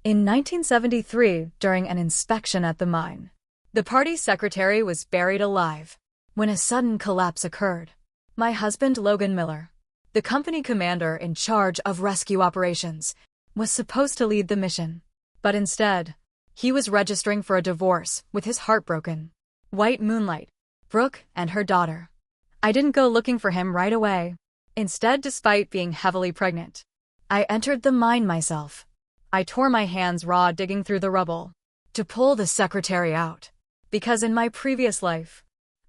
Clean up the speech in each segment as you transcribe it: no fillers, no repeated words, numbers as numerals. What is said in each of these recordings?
In 1973, during an inspection at the mine, the party secretary was buried alive when a sudden collapse occurred. My husband, Logan Miller, the company commander in charge of rescue operations, was supposed to lead the mission. But instead, he was registering for a divorce with his heartbroken white moonlight, Brook, and her daughter. I didn't go looking for him right away. Instead, despite being heavily pregnant, I entered the mine myself. I tore my hands raw digging through the rubble to pull the secretary out, because in my previous life,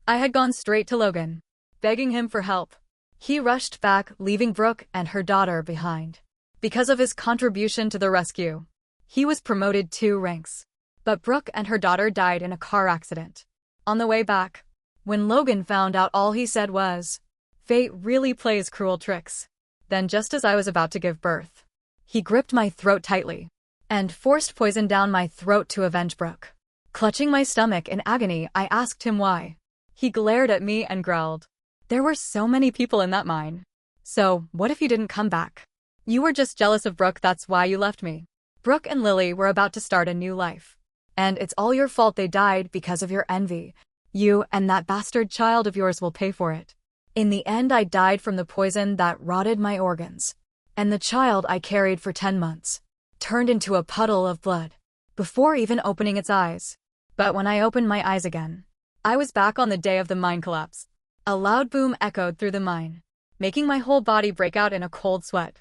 I had gone straight to Logan, begging him for help. He rushed back, leaving Brook and her daughter behind. Because of his contribution to the rescue, he was promoted 2 ranks. But Brook and her daughter died in a car accident. On the way back, when Logan found out, all he said was, "Fate really plays cruel tricks." Then, just as I was about to give birth, he gripped my throat tightly and forced poison down my throat to avenge Brook. Clutching my stomach in agony, I asked him why. He glared at me and growled, "There were so many people in that mine. So, what if you didn't come back? You were just jealous of Brook, that's why you left me. Brook and Lily were about to start a new life. And it's all your fault they died because of your envy. You and that bastard child of yours will pay for it." In the end, I died from the poison that rotted my organs. And the child I carried for 10 months turned into a puddle of blood before even opening its eyes. But when I opened my eyes again, I was back on the day of the mine collapse. A loud boom echoed through the mine, making my whole body break out in a cold sweat.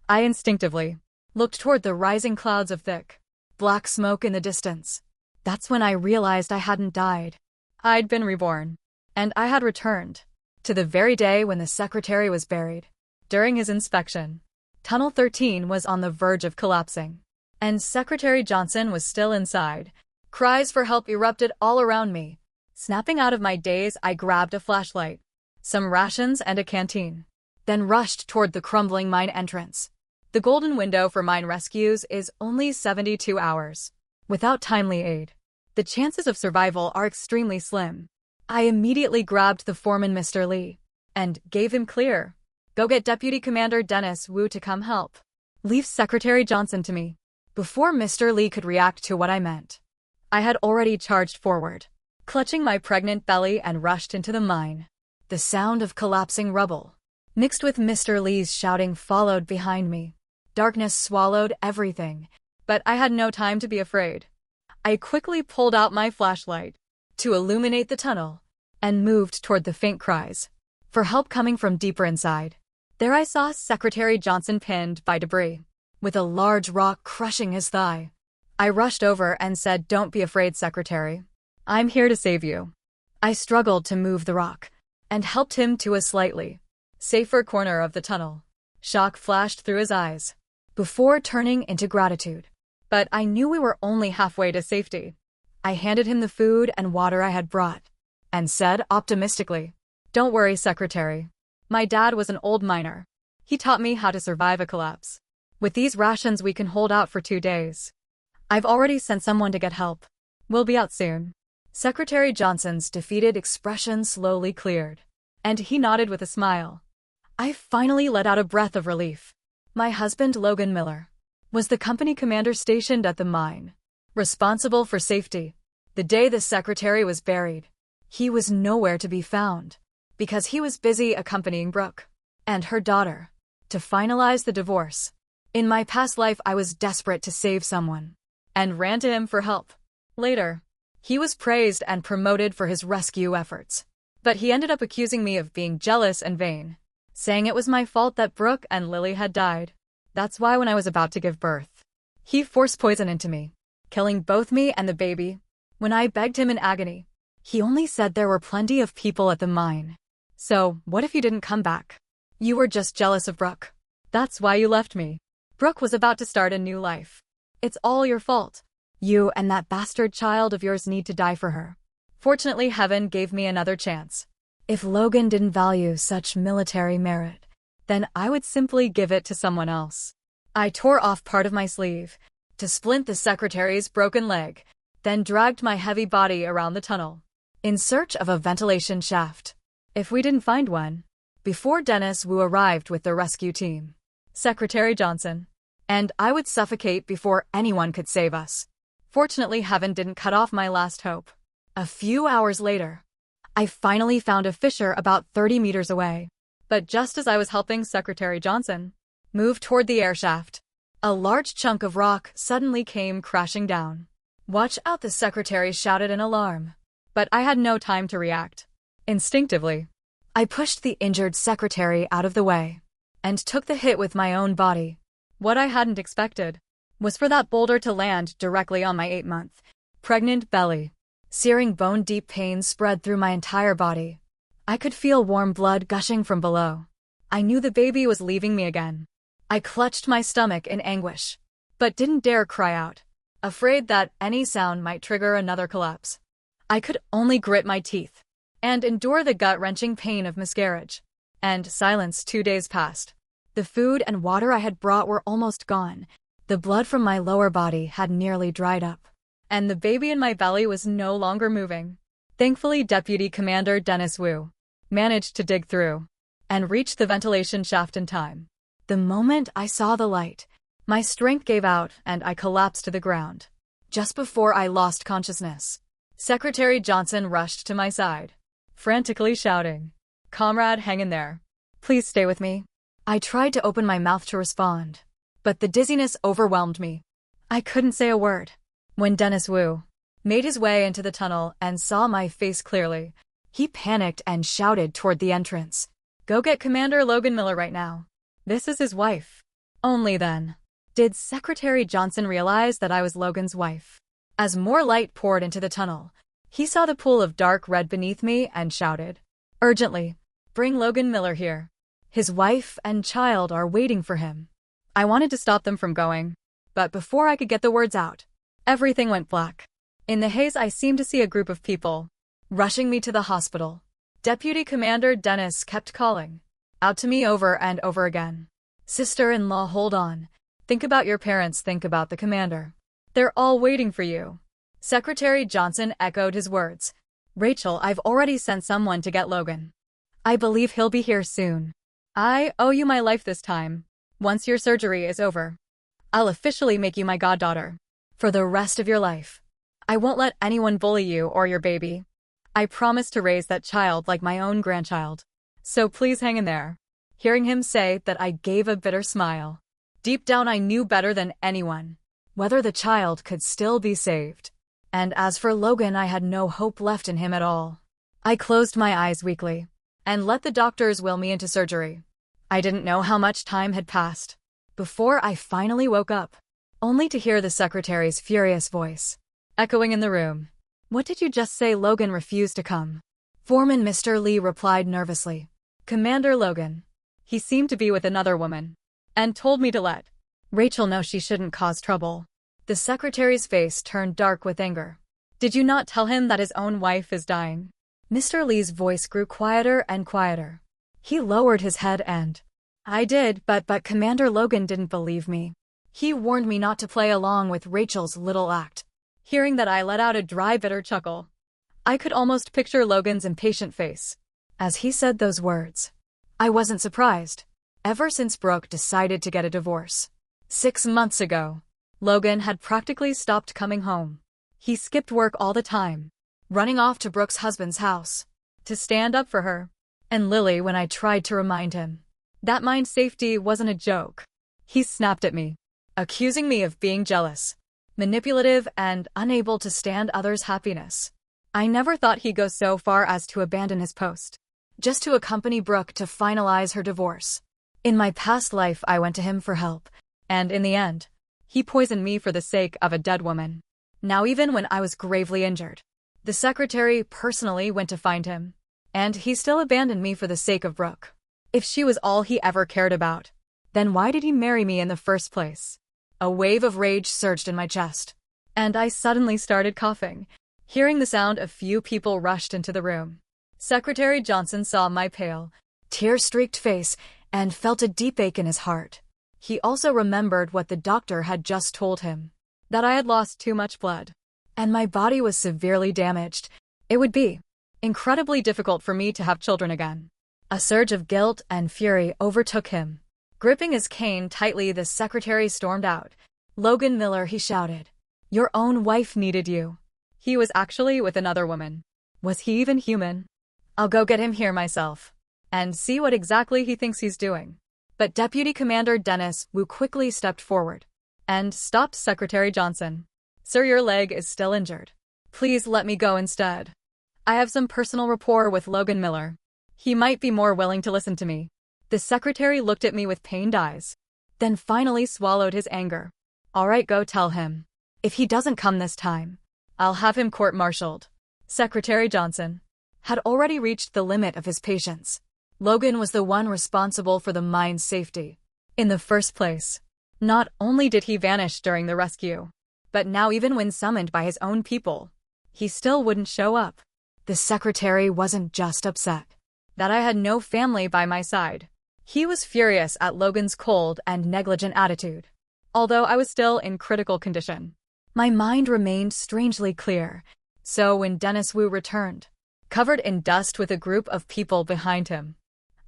I instinctively looked toward the rising clouds of thick, black smoke in the distance. That's when I realized I hadn't died. I'd been reborn, and I had returned to the very day when the secretary was buried. During his inspection, Tunnel 13 was on the verge of collapsing, and Secretary Johnson was still inside. Cries for help erupted all around me. Snapping out of my daze, I grabbed a flashlight, some rations, and a canteen, then rushed toward the crumbling mine entrance. The golden window for mine rescues is only 72 hours. Without timely aid, the chances of survival are extremely slim. I immediately grabbed the foreman, Mr. Lee, and gave him clear. "Go get Deputy Commander Dennis Wu to come help. Leave Secretary Johnson to me." Before Mr. Lee could react to what I meant, I had already charged forward, clutching my pregnant belly, and rushed into the mine. The sound of collapsing rubble, mixed with Mr. Lee's shouting, followed behind me. Darkness swallowed everything, but I had no time to be afraid. I quickly pulled out my flashlight to illuminate the tunnel and moved toward the faint cries for help coming from deeper inside. There I saw Secretary Johnson pinned by debris, with a large rock crushing his thigh. I rushed over and said, "Don't be afraid, Secretary. I'm here to save you." I struggled to move the rock and helped him to a slightly safer corner of the tunnel. Shock flashed through his eyes before turning into gratitude. But I knew we were only halfway to safety. I handed him the food and water I had brought and said optimistically, "Don't worry, Secretary. My dad was an old miner. He taught me how to survive a collapse. With these rations, we can hold out for 2 days. I've already sent someone to get help. We'll be out soon." Secretary Johnson's defeated expression slowly cleared, and he nodded with a smile. I finally let out a breath of relief. My husband, Logan Miller, was the company commander stationed at the mine, responsible for safety. The day the secretary was buried, he was nowhere to be found, because he was busy accompanying Brook and her daughter to finalize the divorce. In my past life, I was desperate to save someone and ran to him for help. Later, he was praised and promoted for his rescue efforts, but he ended up accusing me of being jealous and vain, saying it was my fault that Brook and Lily had died. That's why when I was about to give birth, he forced poison into me, killing both me and the baby. When I begged him in agony, he only said there were plenty of people at the mine. "So, what if you didn't come back? You were just jealous of Brook. That's why you left me. Brook was about to start a new life. It's all your fault. You and that bastard child of yours need to die for her." Fortunately, heaven gave me another chance. If Logan didn't value such military merit, then I would simply give it to someone else. I tore off part of my sleeve to splint the secretary's broken leg, then dragged my heavy body around the tunnel in search of a ventilation shaft. If we didn't find one before Dennis Wu arrived with the rescue team, Secretary Johnson and I would suffocate before anyone could save us. Fortunately, heaven didn't cut off my last hope. A few hours later, I finally found a fissure about 30 meters away. But just as I was helping Secretary Johnson move toward the airshaft, a large chunk of rock suddenly came crashing down. "Watch out," the secretary shouted in alarm. But I had no time to react. Instinctively, I pushed the injured secretary out of the way and took the hit with my own body. What I hadn't expected was for that boulder to land directly on my 8-month pregnant belly. Searing bone-deep pain spread through my entire body. I could feel warm blood gushing from below. I knew the baby was leaving me again. I clutched my stomach in anguish, but didn't dare cry out, afraid that any sound might trigger another collapse. I could only grit my teeth and endure the gut-wrenching pain of miscarriage. And silence. 2 days passed. The food and water I had brought were almost gone. The blood from my lower body had nearly dried up, and the baby in my belly was no longer moving. Thankfully, Deputy Commander Dennis Wu managed to dig through and reach the ventilation shaft in time. The moment I saw the light, my strength gave out and I collapsed to the ground. Just before I lost consciousness, Secretary Johnson rushed to my side, frantically shouting, "Comrade, hang in there. Please stay with me." I tried to open my mouth to respond, but the dizziness overwhelmed me. I couldn't say a word. When Dennis Wu made his way into the tunnel and saw my face clearly, he panicked and shouted toward the entrance, "Go get Commander Logan Miller right now. This is his wife." Only then did Secretary Johnson realize that I was Logan's wife. As more light poured into the tunnel, he saw the pool of dark red beneath me and shouted, "Urgently, bring Logan Miller here. His wife and child are waiting for him." I wanted to stop them from going, but before I could get the words out, everything went black. In the haze, I seemed to see a group of people rushing me to the hospital. Deputy Commander Dennis kept calling out to me over and over again, "Sister-in-law, hold on. Think about your parents, think about the commander. They're all waiting for you." Secretary Johnson echoed his words. "Rachel, I've already sent someone to get Logan. I believe he'll be here soon. I owe you my life this time. Once your surgery is over, I'll officially make you my goddaughter for the rest of your life. I won't let anyone bully you or your baby. I promise to raise that child like my own grandchild. So please hang in there." Hearing him say that, I gave a bitter smile. Deep down, I knew better than anyone whether the child could still be saved. And as for Logan, I had no hope left in him at all. I closed my eyes weakly and let the doctors will me into surgery. I didn't know how much time had passed before I finally woke up, only to hear the secretary's furious voice echoing in the room. "What did you just say?" Logan refused to come. Foreman Mr. Lee replied nervously, "Commander Logan. He seemed to be with another woman and told me to let Rachel know she shouldn't cause trouble." The secretary's face turned dark with anger. "Did you not tell him that his own wife is dying?" Mr. Lee's voice grew quieter and quieter. He lowered his head and, "I did, but Commander Logan didn't believe me. He warned me not to play along with Rachel's little act." Hearing that, I let out a dry, bitter chuckle. I could almost picture Logan's impatient face as he said those words. I wasn't surprised. Ever since Brook decided to get a divorce 6 months ago, Logan had practically stopped coming home. He skipped work all the time, running off to Brook's husband's house to stand up for her and Lily when I tried to remind him that my safety wasn't a joke. He snapped at me, accusing me of being jealous, manipulative, and unable to stand others' happiness. I never thought he'd go so far as to abandon his post just to accompany Brook to finalize her divorce. In my past life, I went to him for help, and in the end, he poisoned me for the sake of a dead woman. Now, even when I was gravely injured, the secretary personally went to find him, and he still abandoned me for the sake of Brook. If she was all he ever cared about, then why did he marry me in the first place? A wave of rage surged in my chest, and I suddenly started coughing. Hearing the sound, a few people rushed into the room. Secretary Johnson saw my pale, tear-streaked face and felt a deep ache in his heart. He also remembered what the doctor had just told him, that I had lost too much blood, and my body was severely damaged. It would be incredibly difficult for me to have children again. A surge of guilt and fury overtook him. Gripping his cane tightly, the secretary stormed out. "Logan Miller," he shouted. "Your own wife needed you." He was actually with another woman. Was he even human? "I'll go get him here myself. And see what exactly he thinks he's doing." But Deputy Commander Dennis Wu quickly stepped forward and stopped Secretary Johnson. "Sir, your leg is still injured. Please let me go instead. I have some personal rapport with Logan Miller. He might be more willing to listen to me." The secretary looked at me with pained eyes, then finally swallowed his anger. "All right, go tell him. If he doesn't come this time, I'll have him court-martialed." Secretary Johnson had already reached the limit of his patience. Logan was the one responsible for the mine's safety. In the first place, not only did he vanish during the rescue, but now even when summoned by his own people, he still wouldn't show up. The secretary wasn't just upset that I had no family by my side. He was furious at Logan's cold and negligent attitude. Although I was still in critical condition, my mind remained strangely clear. So when Dennis Wu returned, covered in dust with a group of people behind him,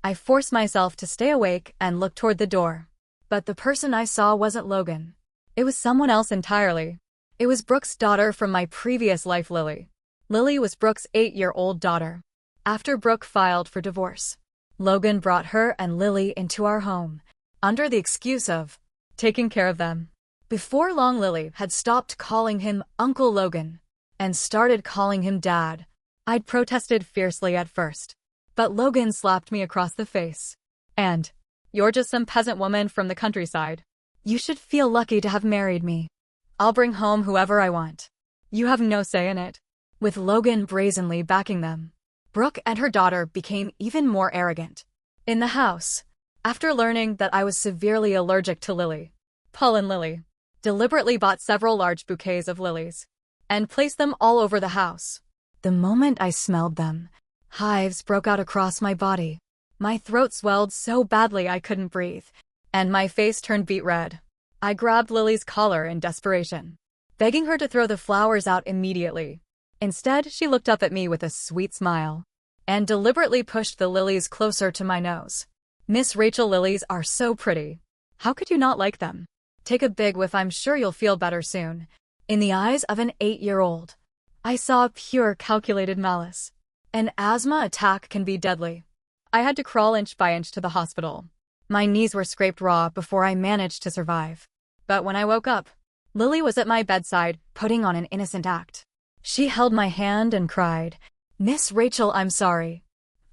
I forced myself to stay awake and look toward the door. But the person I saw wasn't Logan. It was someone else entirely. It was Brook's daughter from my previous life, Lily. Lily was Brook's 8-year-old daughter. After Brook filed for divorce, Logan brought her and Lily into our home, under the excuse of taking care of them. Before long, Lily had stopped calling him Uncle Logan and started calling him Dad. I'd protested fiercely at first, but Logan slapped me across the face. "And you're just some peasant woman from the countryside. You should feel lucky to have married me. I'll bring home whoever I want. You have no say in it." With Logan brazenly backing them, Brook and her daughter became even more arrogant. In the house, after learning that I was severely allergic to lily, Paul and Lily deliberately bought several large bouquets of lilies and placed them all over the house. The moment I smelled them, hives broke out across my body. My throat swelled so badly I couldn't breathe, and my face turned beet red. I grabbed Lily's collar in desperation, begging her to throw the flowers out immediately. Instead, she looked up at me with a sweet smile and deliberately pushed the lilies closer to my nose. "Miss Rachel, lilies are so pretty. How could you not like them? Take a big whiff, I'm sure you'll feel better soon." In the eyes of an 8-year-old, I saw pure calculated malice. An asthma attack can be deadly. I had to crawl inch by inch to the hospital. My knees were scraped raw before I managed to survive. But when I woke up, Lily was at my bedside, putting on an innocent act. She held my hand and cried, "Miss Rachel, I'm sorry.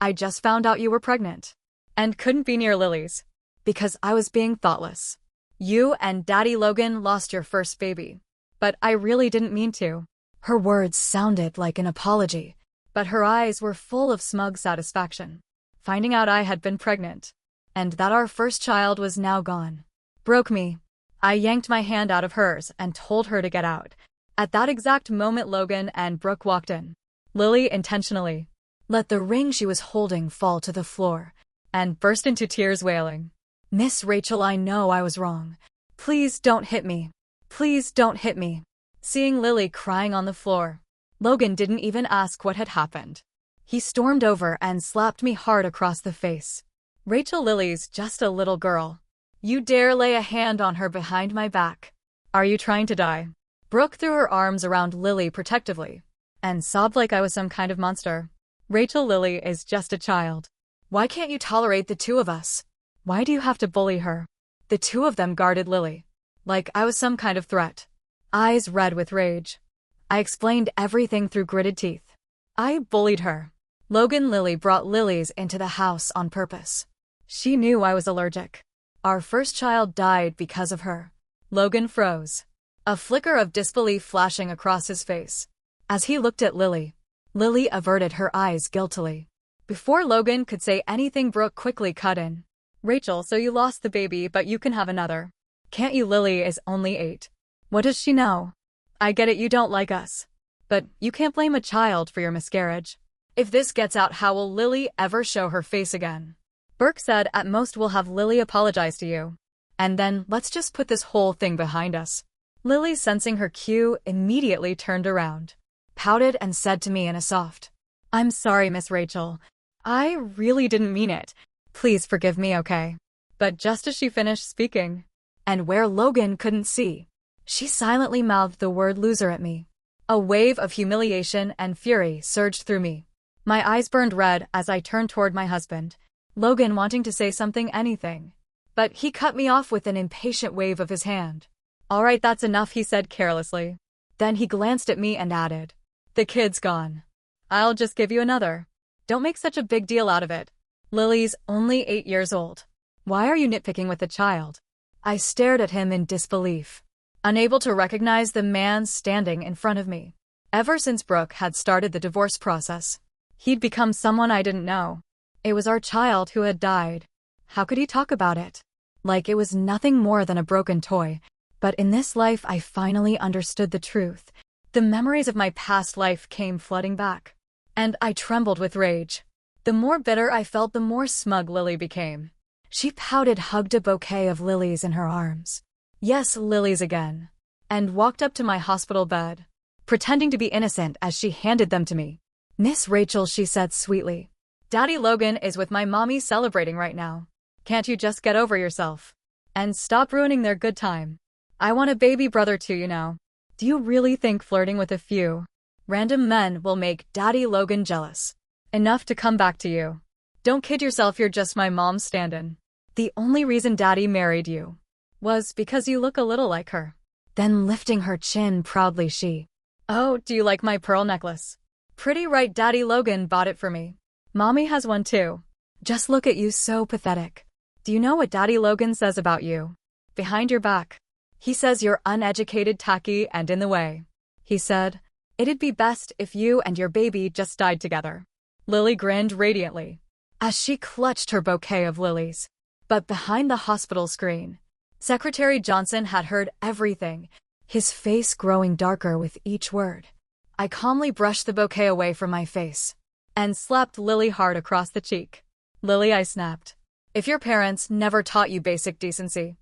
I just found out you were pregnant and couldn't be near Lily's because I was being thoughtless. You and Daddy Logan lost your first baby, but I really didn't mean to." Her words sounded like an apology, but her eyes were full of smug satisfaction, finding out I had been pregnant and that our first child was now gone. Broke me. I yanked my hand out of hers and told her to get out. At that exact moment, Logan and Brook walked in. Lily intentionally let the ring she was holding fall to the floor and burst into tears, wailing, "Miss Rachel, I know I was wrong. Please don't hit me. Please don't hit me." Seeing Lily crying on the floor, Logan didn't even ask what had happened. He stormed over and slapped me hard across the face. "Rachel, Lily's just a little girl. You dare lay a hand on her behind my back? Are you trying to die?" Brook threw her arms around Lily protectively and sobbed like I was some kind of monster. "Rachel, Lily is just a child. Why can't you tolerate the two of us? Why do you have to bully her?" The two of them guarded Lily like I was some kind of threat, eyes red with rage. I explained everything through gritted teeth. I bullied her. Logan Lily brought lilies into the house on purpose. She knew I was allergic. Our first child died because of her. Logan froze, a flicker of disbelief flashing across his face. As he looked at Lily, Lily averted her eyes guiltily. Before Logan could say anything, Brook quickly cut in. "Rachel, so you lost the baby, but you can have another. Can't you? Lily is only 8. What does she know? I get it, you don't like us, but you can't blame a child for your miscarriage. If this gets out, how will Lily ever show her face again?" Brook said, "At most we'll have Lily apologize to you, and then let's just put this whole thing behind us." Lily, sensing her cue, immediately turned around, pouted, and said to me in a soft, "I'm sorry, Miss Rachel. I really didn't mean it. Please forgive me, okay?" But just as she finished speaking, and where Logan couldn't see, she silently mouthed the word loser at me. A wave of humiliation and fury surged through me. My eyes burned red as I turned toward my husband, Logan wanting to say something, anything. But he cut me off with an impatient wave of his hand. "All right, that's enough," he said carelessly. Then he glanced at me and added, "The kid's gone. I'll just give you another. Don't make such a big deal out of it. Lily's only 8 years old. Why are you nitpicking with a child?" I stared at him in disbelief, unable to recognize the man standing in front of me. Ever since Brook had started the divorce process, he'd become someone I didn't know. It was our child who had died. How could he talk about it? Like it was nothing more than a broken toy. But in this life I finally understood the truth. The memories of my past life came flooding back, and I trembled with rage. The more bitter I felt, the more smug Lily became. She pouted, hugged a bouquet of lilies in her arms. Yes, lilies again. And walked up to my hospital bed, pretending to be innocent as she handed them to me. "Miss Rachel," she said sweetly, "Daddy Logan is with my mommy celebrating right now. Can't you just get over yourself and stop ruining their good time? I want a baby brother too, you know. Do you really think flirting with a few random men will make Daddy Logan jealous enough to come back to you? Don't kid yourself, you're just my mom's stand-in. The only reason Daddy married you was because you look a little like her." Then lifting her chin proudly, she, "Oh, do you like my pearl necklace? Pretty, right? Daddy Logan bought it for me. Mommy has one too. Just look at you, so pathetic. Do you know what Daddy Logan says about you? Behind your back. He says you're uneducated, tacky, and in the way. He said, it'd be best if you and your baby just died together." Lily grinned radiantly as she clutched her bouquet of lilies. But behind the hospital screen, Secretary Johnson had heard everything, his face growing darker with each word. I calmly brushed the bouquet away from my face and slapped Lily hard across the cheek. "Lily," I snapped, "if your parents never taught you basic decency,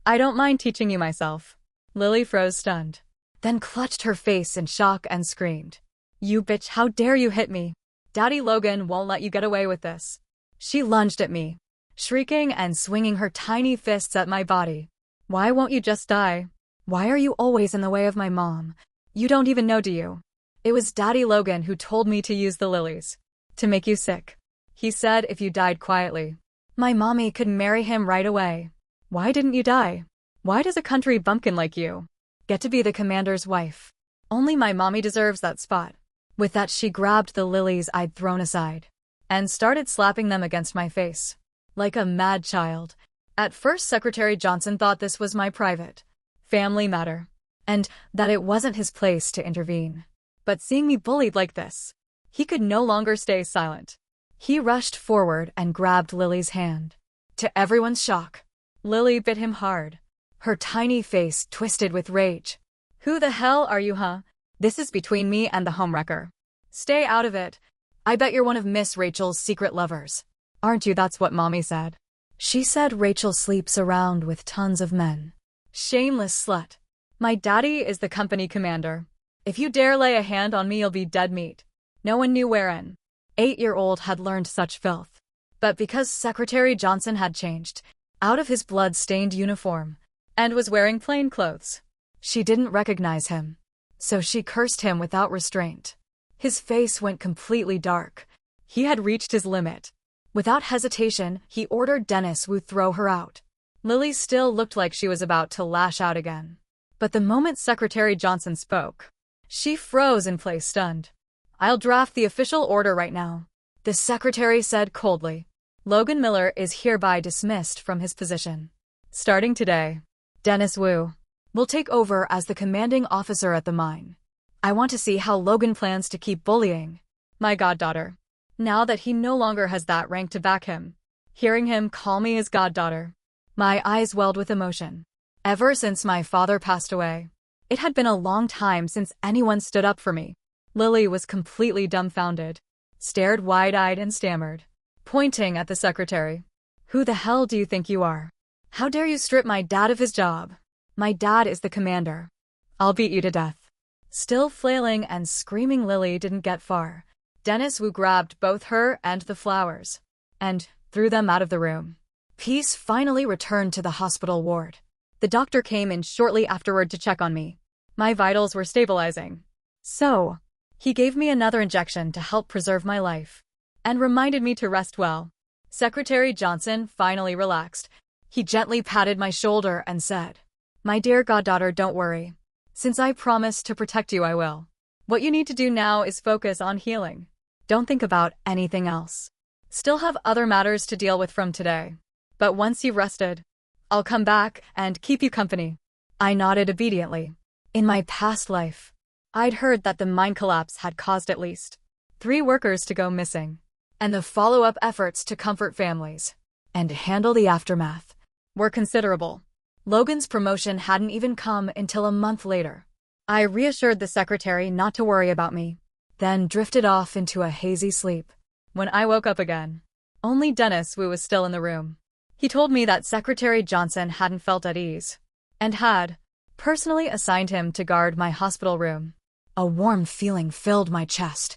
I don't mind teaching you myself." Lily froze stunned, then clutched her face in shock and screamed, "You bitch, how dare you hit me? Daddy Logan won't let you get away with this." She lunged at me, shrieking and swinging her tiny fists at my body. "Why won't you just die? Why are you always in the way of my mom? You don't even know, do you? It was Daddy Logan who told me to use the lilies to make you sick. He said if you died quietly, my mommy could marry him right away. Why didn't you die? Why does a country bumpkin like you get to be the commander's wife? Only my mommy deserves that spot." With that, she grabbed the lilies I'd thrown aside and started slapping them against my face like a mad child. At first, Secretary Johnson thought this was my private family matter and that it wasn't his place to intervene. But seeing me bullied like this, he could no longer stay silent. He rushed forward and grabbed Lily's hand. To everyone's shock, Lily bit him hard, her tiny face twisted with rage. "Who the hell are you, huh? This is between me and the homewrecker. Stay out of it. I bet you're one of Miss Rachel's secret lovers. Aren't you? That's what Mommy said. She said Rachel sleeps around with tons of men. Shameless slut. My daddy is the company commander. If you dare lay a hand on me, you'll be dead meat." No one knew where an 8-year-old had learned such filth. But because Secretary Johnson had changed out of his blood-stained uniform and was wearing plain clothes, she didn't recognize him. So she cursed him without restraint. His face went completely dark. He had reached his limit. Without hesitation, he ordered Dennis Wu throw her out. Lily still looked like she was about to lash out again. But the moment Secretary Johnson spoke, she froze in place, stunned. "I'll draft the official order right now," the secretary said coldly. "Logan Miller is hereby dismissed from his position. Starting today, Dennis Wu will take over as the commanding officer at the mine. I want to see how Logan plans to keep bullying my goddaughter, now that he no longer has that rank to back him." Hearing him call me his goddaughter, my eyes welled with emotion. Ever since my father passed away, it had been a long time since anyone stood up for me. Lily was completely dumbfounded, stared wide-eyed and stammered, pointing at the secretary. "Who the hell do you think you are? How dare you strip my dad of his job? My dad is the commander. I'll beat you to death." Still flailing and screaming, Lily didn't get far. Dennis Wu grabbed both her and the flowers and threw them out of the room. Peace finally returned to the hospital ward. The doctor came in shortly afterward to check on me. My vitals were stabilizing. So, he gave me another injection to help preserve my life and reminded me to rest well. Secretary Johnson finally relaxed. He gently patted my shoulder and said, "My dear goddaughter, don't worry. Since I promised to protect you, I will. What you need to do now is focus on healing. Don't think about anything else. Still have other matters to deal with from today. But once you've rested, I'll come back and keep you company." I nodded obediently. In my past life, I'd heard that the mine collapse had caused at least 3 workers to go missing, and the follow-up efforts to comfort families and handle the aftermath were considerable. Logan's promotion hadn't even come until a month later. I reassured the secretary not to worry about me, then drifted off into a hazy sleep. When I woke up again, only Dennis Wu was still in the room. He told me that Secretary Johnson hadn't felt at ease and had personally assigned him to guard my hospital room. A warm feeling filled my chest.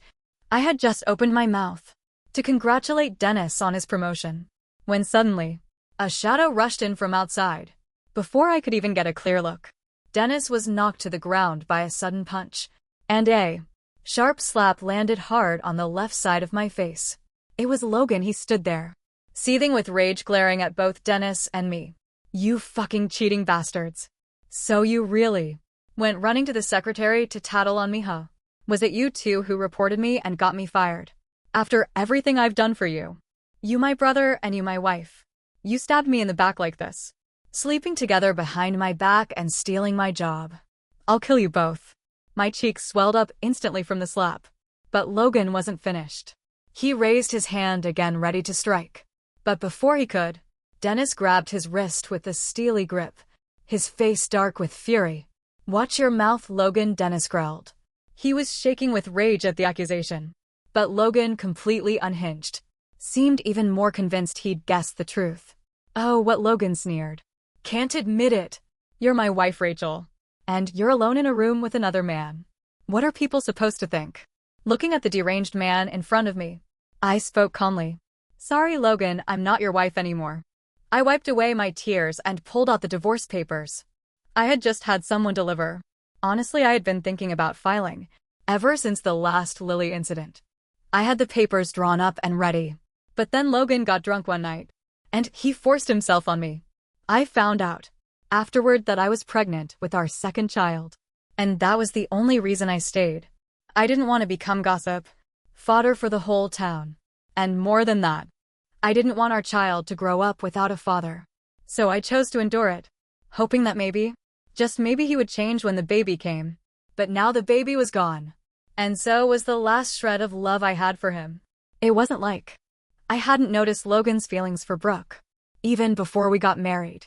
I had just opened my mouth to congratulate Dennis on his promotion when suddenly a shadow rushed in from outside. Before I could even get a clear look, Dennis was knocked to the ground by a sudden punch, and a sharp slap landed hard on the left side of my face. It was Logan. He stood there, seething with rage, glaring at both Dennis and me. "You fucking cheating bastards. So you really went running to the secretary to tattle on me, huh? Was it you two who reported me and got me fired? After everything I've done for you. You my brother and you my wife. You stabbed me in the back like this, sleeping together behind my back and stealing my job. I'll kill you both." My cheeks swelled up instantly from the slap. But Logan wasn't finished. He raised his hand again, ready to strike. But before he could, Dennis grabbed his wrist with a steely grip, his face dark with fury. "Watch your mouth, Logan," Dennis growled. He was shaking with rage at the accusation. But Logan, completely unhinged, seemed even more convinced he'd guessed the truth. "Oh, what?" Logan sneered. "Can't admit it. You're my wife, Rachel. And you're alone in a room with another man. What are people supposed to think?" Looking at the deranged man in front of me, I spoke calmly. "Sorry, Logan, I'm not your wife anymore." I wiped away my tears and pulled out the divorce papers I had just had someone deliver. Honestly, I had been thinking about filing ever since the last Lily incident. I had the papers drawn up and ready. But then Logan got drunk one night, and he forced himself on me. I found out afterward that I was pregnant with our second child. And that was the only reason I stayed. I didn't want to become gossip, fodder for the whole town. And more than that, I didn't want our child to grow up without a father. So I chose to endure it, hoping that maybe, just maybe, he would change when the baby came. But now the baby was gone. And so was the last shred of love I had for him. It wasn't like I hadn't noticed Logan's feelings for Brook. Even before we got married,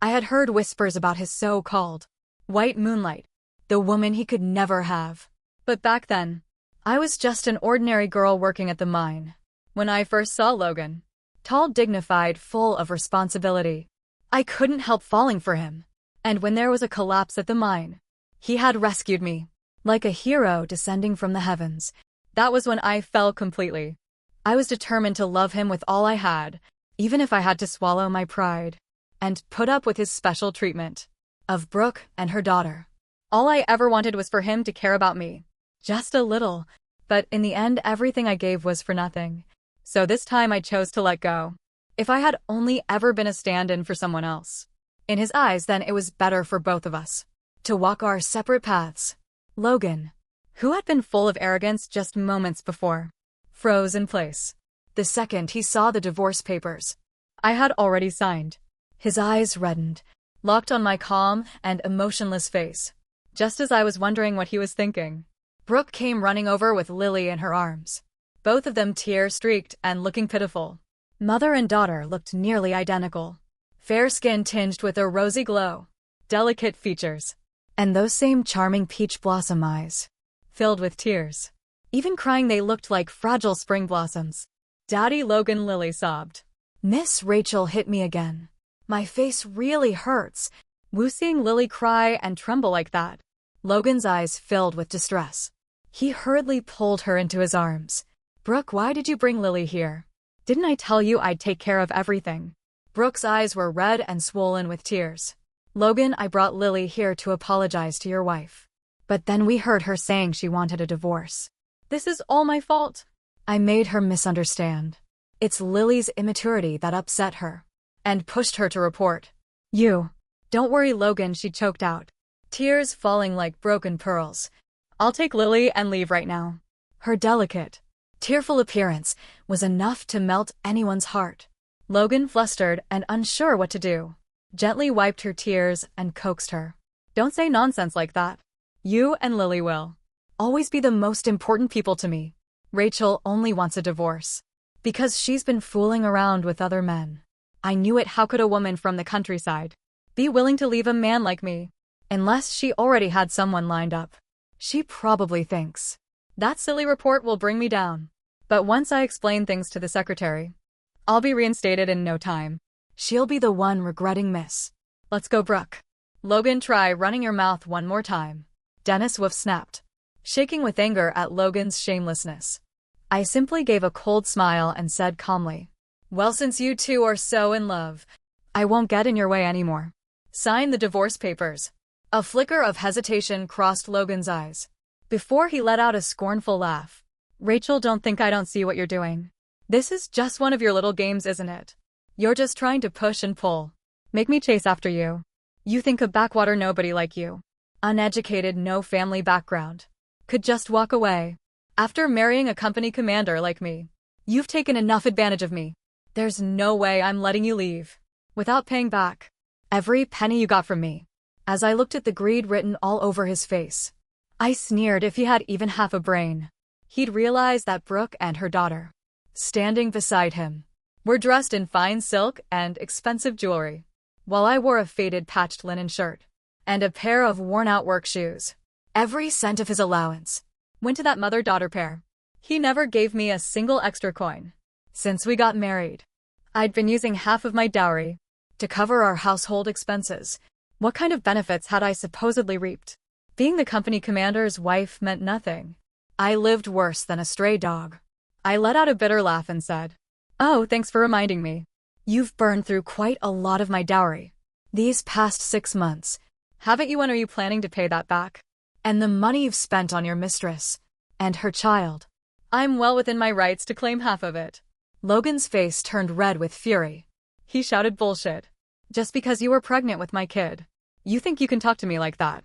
I had heard whispers about his so-called white moonlight, the woman he could never have. But back then, I was just an ordinary girl working at the mine. When I first saw Logan, tall, dignified, full of responsibility, I couldn't help falling for him. And when there was a collapse at the mine, he had rescued me, like a hero descending from the heavens. That was when I fell completely. I was determined to love him with all I had, even if I had to swallow my pride, and put up with his special treatment of Brook and her daughter. All I ever wanted was for him to care about me. Just a little. But in the end, everything I gave was for nothing. So this time I chose to let go. If I had only ever been a stand-in for someone else, in his eyes, then it was better for both of us to walk our separate paths. Logan, who had been full of arrogance just moments before, froze in place the second he saw the divorce papers I had already signed. His eyes reddened, locked on my calm and emotionless face. Just as I was wondering what he was thinking, Brook came running over with Lily in her arms, both of them tear-streaked and looking pitiful. Mother and daughter looked nearly identical, fair skin tinged with a rosy glow, delicate features, and those same charming peach blossom eyes, filled with tears. Even crying, they looked like fragile spring blossoms. "Daddy," Logan, Lily sobbed. "Miss Rachel hit me again. My face really hurts." Wu, seeing Lily cry and tremble like that, Logan's eyes filled with distress. He hurriedly pulled her into his arms. "Brook, why did you bring Lily here? Didn't I tell you I'd take care of everything?" Brook's eyes were red and swollen with tears. Logan, I brought Lily here to apologize to your wife. But then we heard her saying she wanted a divorce. This is all my fault. I made her misunderstand. It's Lily's immaturity that upset her and pushed her to report you. Don't worry, Logan, she choked out, tears falling like broken pearls. I'll take Lily and leave right now. Her delicate, tearful appearance was enough to melt anyone's heart. Logan, flustered and unsure what to do, gently wiped her tears and coaxed her. Don't say nonsense like that. You and Lily will always be the most important people to me. Rachel only wants a divorce because she's been fooling around with other men. I knew it. How could a woman from the countryside be willing to leave a man like me? Unless she already had someone lined up. She probably thinks that silly report will bring me down. But once I explain things to the secretary, I'll be reinstated in no time. She'll be the one regretting miss. Let's go, Brook. Logan, try running your mouth one more time. Dennis Wolf snapped, shaking with anger at Logan's shamelessness. I simply gave a cold smile and said calmly, well, since you two are so in love, I won't get in your way anymore. Sign the divorce papers. A flicker of hesitation crossed Logan's eyes before he let out a scornful laugh. Rachel, don't think I don't see what you're doing. This is just one of your little games, isn't it? You're just trying to push and pull. Make me chase after you. You think a backwater nobody like you, uneducated, no family background, could just walk away after marrying a company commander like me? You've taken enough advantage of me. There's no way I'm letting you leave without paying back every penny you got from me. As I looked at the greed written all over his face, I sneered. If he had even half a brain, he'd realize that Brook and her daughter, standing beside him, were dressed in fine silk and expensive jewelry, while I wore a faded patched linen shirt and a pair of worn-out work shoes. Every cent of his allowance went to that mother-daughter pair. He never gave me a single extra coin. Since we got married, I'd been using half of my dowry to cover our household expenses. What kind of benefits had I supposedly reaped? Being the company commander's wife meant nothing. I lived worse than a stray dog. I let out a bitter laugh and said, oh, thanks for reminding me. You've burned through quite a lot of my dowry these past 6 months, haven't you? When are you planning to pay that back? And the money you've spent on your mistress and her child. I'm well within my rights to claim half of it. Logan's face turned red with fury. He shouted, bullshit. Just because you were pregnant with my kid, you think you can talk to me like that?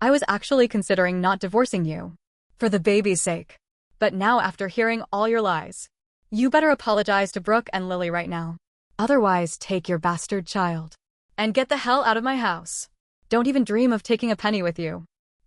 I was actually considering not divorcing you for the baby's sake. But now, after hearing all your lies, you better apologize to Brook and Lily right now. Otherwise, take your bastard child and get the hell out of my house. Don't even dream of taking a penny with you.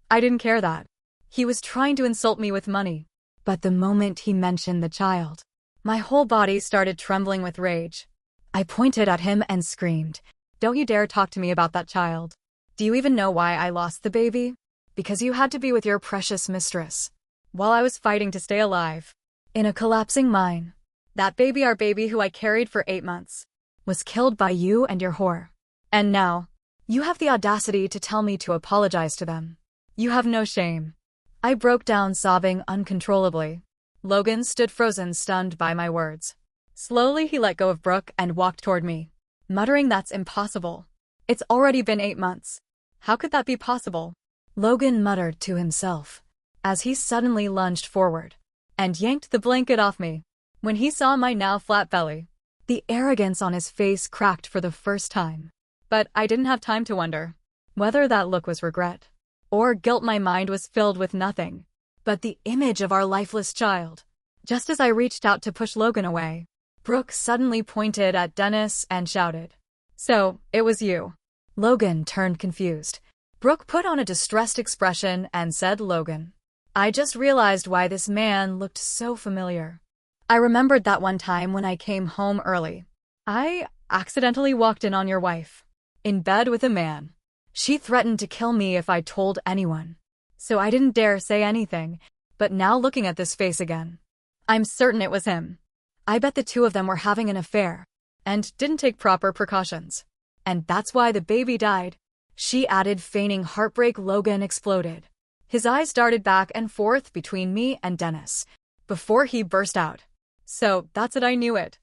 I didn't care that he was trying to insult me with money. But the moment he mentioned the child, my whole body started trembling with rage. I pointed at him and screamed, don't you dare talk to me about that child. Do you even know why I lost the baby? Because you had to be with your precious mistress while I was fighting to stay alive in a collapsing mine. That baby, our baby who I carried for 8 months, was killed by you and your whore. And now, you have the audacity to tell me to apologize to them. You have no shame. I broke down, sobbing uncontrollably. Logan stood frozen, stunned by my words. Slowly he let go of Brook and walked toward me, muttering, that's impossible. It's already been 8 months. How could that be possible? Logan muttered to himself as he suddenly lunged forward and yanked the blanket off me. When he saw my now flat belly, the arrogance on his face cracked for the first time. But I didn't have time to wonder whether that look was regret or guilt. My mind was filled with nothing but the image of our lifeless child. Just as I reached out to push Logan away, Brook suddenly pointed at Dennis and shouted, so, it was you. Logan turned confused. Brook put on a distressed expression and said, Logan, I just realized why this man looked so familiar. I remembered that one time when I came home early. I accidentally walked in on your wife in bed with a man. She threatened to kill me if I told anyone. So I didn't dare say anything, but now looking at this face again, I'm certain it was him. I bet the two of them were having an affair and didn't take proper precautions. And that's why the baby died. She added, feigning heartbreak. Logan exploded. His eyes darted back and forth between me and Dennis before he burst out. So, that's it, I knew it.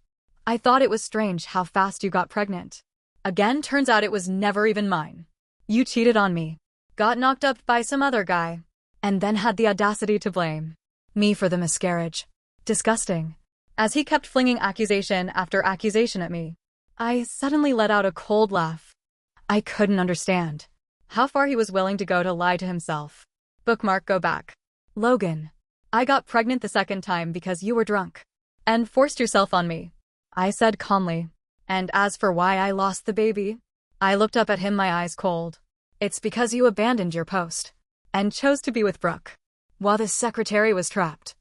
I thought it was strange how fast you got pregnant. Again, turns out it was never even mine. You cheated on me, got knocked up by some other guy, and then had the audacity to blame me for the miscarriage. Disgusting. As he kept flinging accusation after accusation at me, I suddenly let out a cold laugh. I couldn't understand how far he was willing to go to lie to himself. Bookmark go back. Logan, I got pregnant the second time because you were drunk and forced yourself on me, I said calmly. And as for why I lost the baby, I looked up at him, my eyes cold. It's because you abandoned your post and chose to be with Brook while the secretary was trapped.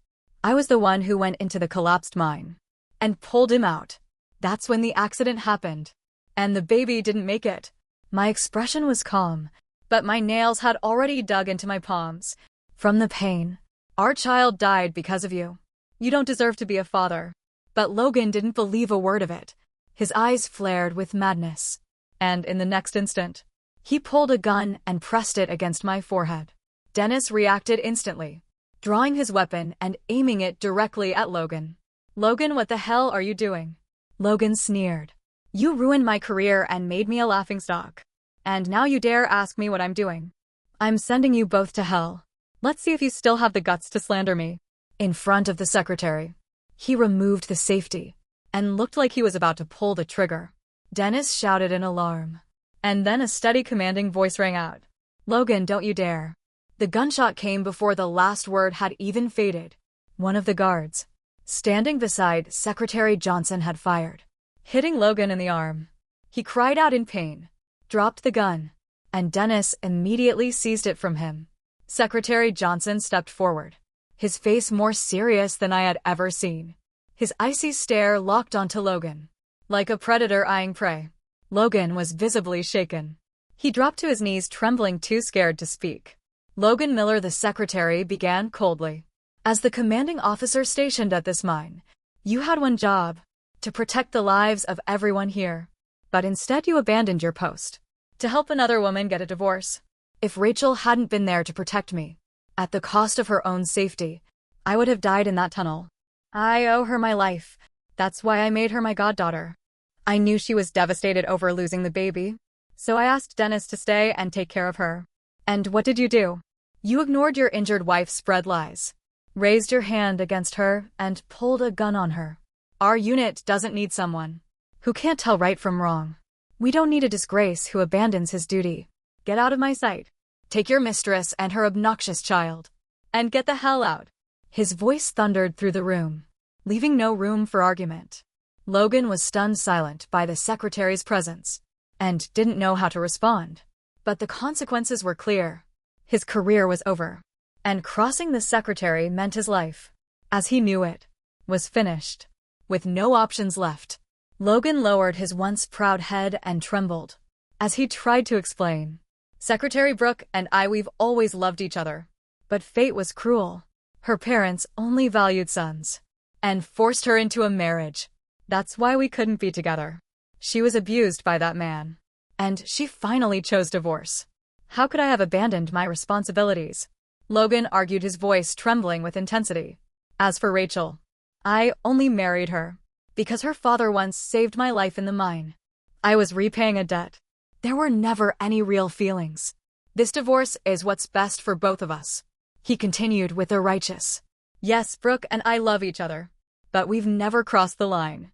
I was the one who went into the collapsed mine and pulled him out. That's when the accident happened, and the baby didn't make it. My expression was calm, but my nails had already dug into my palms from the pain. Our child died because of you. You don't deserve to be a father. But Logan didn't believe a word of it. His eyes flared with madness, and in the next instant, he pulled a gun and pressed it against my forehead. Dennis reacted instantly, drawing his weapon and aiming it directly at Logan. Logan, what the hell are you doing? Logan sneered. You ruined my career and made me a laughingstock. And now you dare ask me what I'm doing? I'm sending you both to hell. Let's see if you still have the guts to slander me. In front of the secretary, he removed the safety and looked like he was about to pull the trigger. Dennis shouted in alarm, and then a steady commanding voice rang out. Logan, don't you dare. The gunshot came before the last word had even faded. One of the guards, standing beside Secretary Johnson, had fired, hitting Logan in the arm. He cried out in pain, dropped the gun, and Dennis immediately seized it from him. Secretary Johnson stepped forward, his face more serious than I had ever seen. His icy stare locked onto Logan, like a predator eyeing prey. Logan was visibly shaken. He dropped to his knees, trembling, too scared to speak. Logan Miller, the secretary, began coldly. As the commanding officer stationed at this mine, you had one job: to protect the lives of everyone here. But instead you abandoned your post to help another woman get a divorce. If Rachel hadn't been there to protect me, at the cost of her own safety, I would have died in that tunnel. I owe her my life. That's why I made her my goddaughter. I knew she was devastated over losing the baby, so I asked Dennis to stay and take care of her. And what did you do? You ignored your injured wife, spread lies, raised your hand against her, and pulled a gun on her. Our unit doesn't need someone who can't tell right from wrong. We don't need a disgrace who abandons his duty. Get out of my sight. Take your mistress and her obnoxious child, and get the hell out. His voice thundered through the room, leaving no room for argument. Logan was stunned silent by the secretary's presence, and didn't know how to respond. But the consequences were clear. His career was over, and crossing the secretary meant his life, as he knew it, was finished. With no options left, Logan lowered his once proud head and trembled as he tried to explain. Secretary Brook and I, we've always loved each other. But fate was cruel. Her parents only valued sons, and forced her into a marriage. That's why we couldn't be together. She was abused by that man, and she finally chose divorce. How could I have abandoned my responsibilities? Logan argued, his voice trembling with intensity. As for Rachel, I only married her because her father once saved my life in the mine. I was repaying a debt. There were never any real feelings. This divorce is what's best for both of us, he continued with a righteous. Yes, Brook and I love each other, but we've never crossed the line.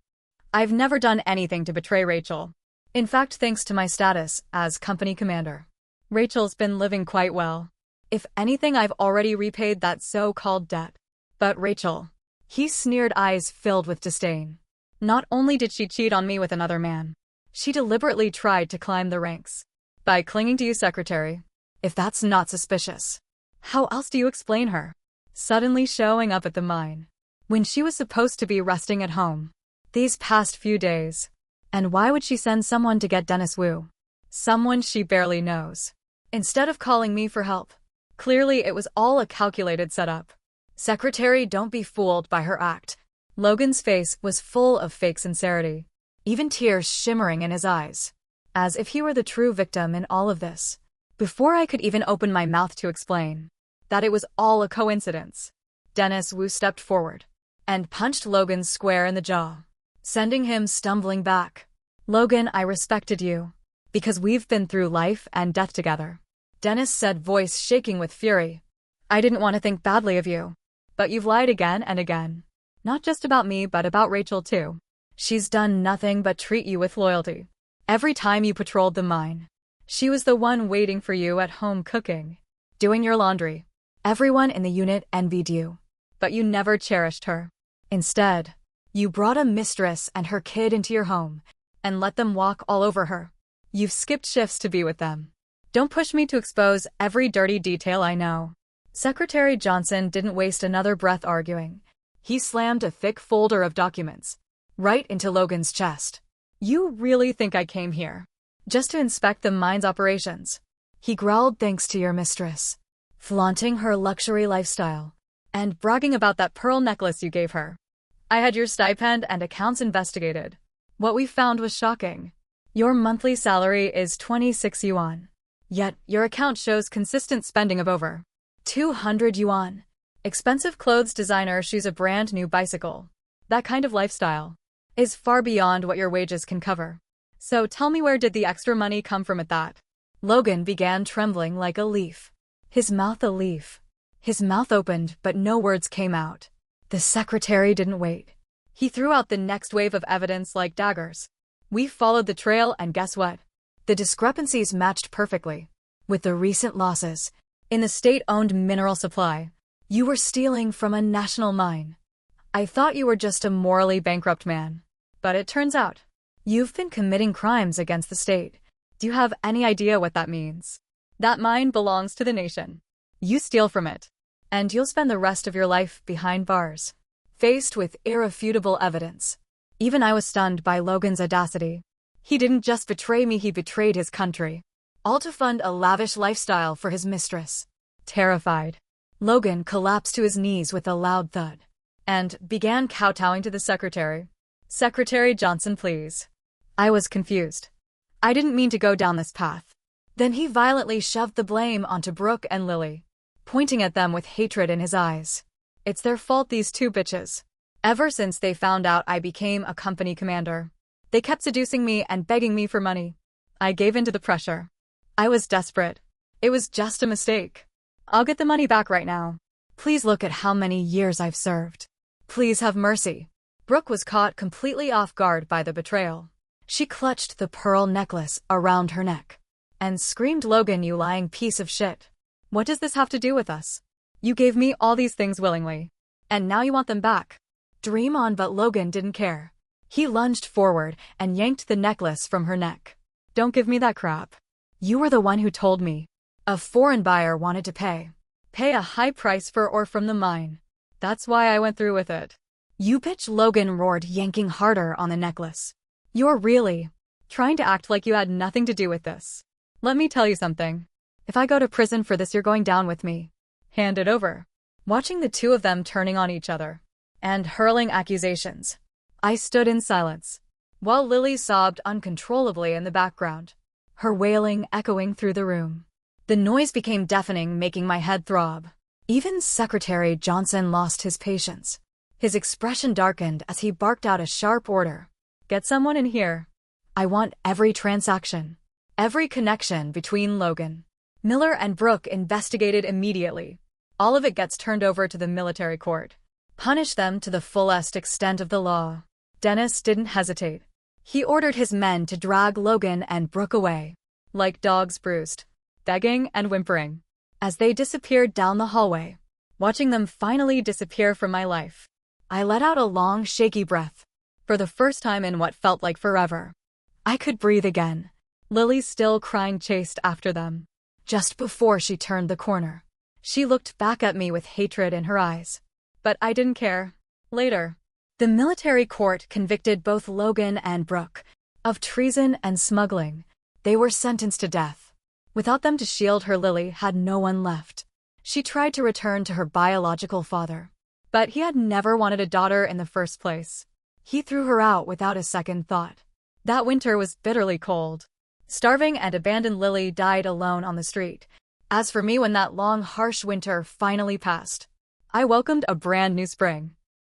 I've never done anything to betray Rachel. In fact, thanks to my status as company commander, Rachel's been living quite well. If anything, I've already repaid that so-called debt. But Rachel, he sneered, eyes filled with disdain. Not only did she cheat on me with another man, she deliberately tried to climb the ranks by clinging to you, secretary. If that's not suspicious, how else do you explain her suddenly showing up at the mine when she was supposed to be resting at home these past few days? And why would she send someone to get Dennis Wu, someone she barely knows, instead of calling me for help? Clearly it was all a calculated setup. Secretary, don't be fooled by her act. Logan's face was full of fake sincerity, even tears shimmering in his eyes, as if he were the true victim in all of this. Before I could even open my mouth to explain that it was all a coincidence, Dennis Wu stepped forward and punched Logan square in the jaw. sending him stumbling back. Logan, I respected you. Because we've been through life and death together. Dennis said, voice shaking with fury. I didn't want to think badly of you. But you've lied again and again. Not just about me but about Rachel too. She's done nothing but treat you with loyalty. Every time you patrolled the mine. She was the one waiting for you at home cooking. Doing your laundry. Everyone in the unit envied you. But you never cherished her. Instead, you brought a mistress and her kid into your home and let them walk all over her. You've skipped shifts to be with them. Don't push me to expose every dirty detail I know. Secretary Johnson didn't waste another breath arguing. He slammed a thick folder of documents right into Logan's chest. You really think I came here just to inspect the mine's operations? He growled, thanks to your mistress, flaunting her luxury lifestyle and bragging about that pearl necklace you gave her. I had your stipend and accounts investigated. What we found was shocking. Your monthly salary is 26 yuan. Yet, your account shows consistent spending of over 200 yuan. Expensive clothes, designer shoes, a brand new bicycle. That kind of lifestyle is far beyond what your wages can cover. So tell me, where did the extra money come from at that? Logan began trembling like a leaf. His mouth opened, but no words came out. The secretary didn't wait. He threw out the next wave of evidence like daggers. We followed the trail and guess what? The discrepancies matched perfectly with the recent losses in the state-owned mineral supply. You were stealing from a national mine. I thought you were just a morally bankrupt man. But it turns out you've been committing crimes against the state. Do you have any idea what that means? That mine belongs to the nation. You steal from it, and you'll spend the rest of your life behind bars. Faced with irrefutable evidence, even I was stunned by Logan's audacity. He didn't just betray me, he betrayed his country. All to fund a lavish lifestyle for his mistress. Terrified, Logan collapsed to his knees with a loud thud and began kowtowing to the secretary. Secretary Johnson, please. I was confused. I didn't mean to go down this path. Then he violently shoved the blame onto Brook and Lily, pointing at them with hatred in his eyes. It's their fault, these two bitches. Ever since they found out I became a company commander, they kept seducing me and begging me for money. I gave in to the pressure. I was desperate. It was just a mistake. I'll get the money back right now. Please look at how many years I've served. Please have mercy. Brook was caught completely off guard by the betrayal. She clutched the pearl necklace around her neck and screamed, Logan, you lying piece of shit. What does this have to do with us? You gave me all these things willingly, and now you want them back. Dream on, but Logan didn't care. He lunged forward and yanked the necklace from her neck. Don't give me that crap. You were the one who told me a foreign buyer wanted to pay a high price for ore from the mine. That's why I went through with it. You bitch, Logan roared, yanking harder on the necklace. You're really trying to act like you had nothing to do with this. Let me tell you something. If I go to prison for this, you're going down with me. Hand it over. Watching the two of them turning on each other and hurling accusations, I stood in silence, while Lily sobbed uncontrollably in the background, her wailing echoing through the room. The noise became deafening, making my head throb. Even Secretary Johnson lost his patience. His expression darkened as he barked out a sharp order. Get someone in here. I want every transaction, every connection between Logan Miller and Brook investigated immediately. All of it gets turned over to the military court. Punish them to the fullest extent of the law. Dennis didn't hesitate. He ordered his men to drag Logan and Brook away, like dogs bruised, begging and whimpering, as they disappeared down the hallway. Watching them finally disappear from my life, I let out a long, shaky breath. For the first time in what felt like forever, I could breathe again. Lily, still crying, chased after them. Just before she turned the corner, she looked back at me with hatred in her eyes. But I didn't care. Later, the military court convicted both Logan and Brook of treason and smuggling. They were sentenced to death. Without them to shield her, Lily had no one left. She tried to return to her biological father, but he had never wanted a daughter in the first place. He threw her out without a second thought. That winter was bitterly cold. Starving and abandoned, Lily died alone on the street. As for me, when that long, harsh winter finally passed, I welcomed a brand new spring.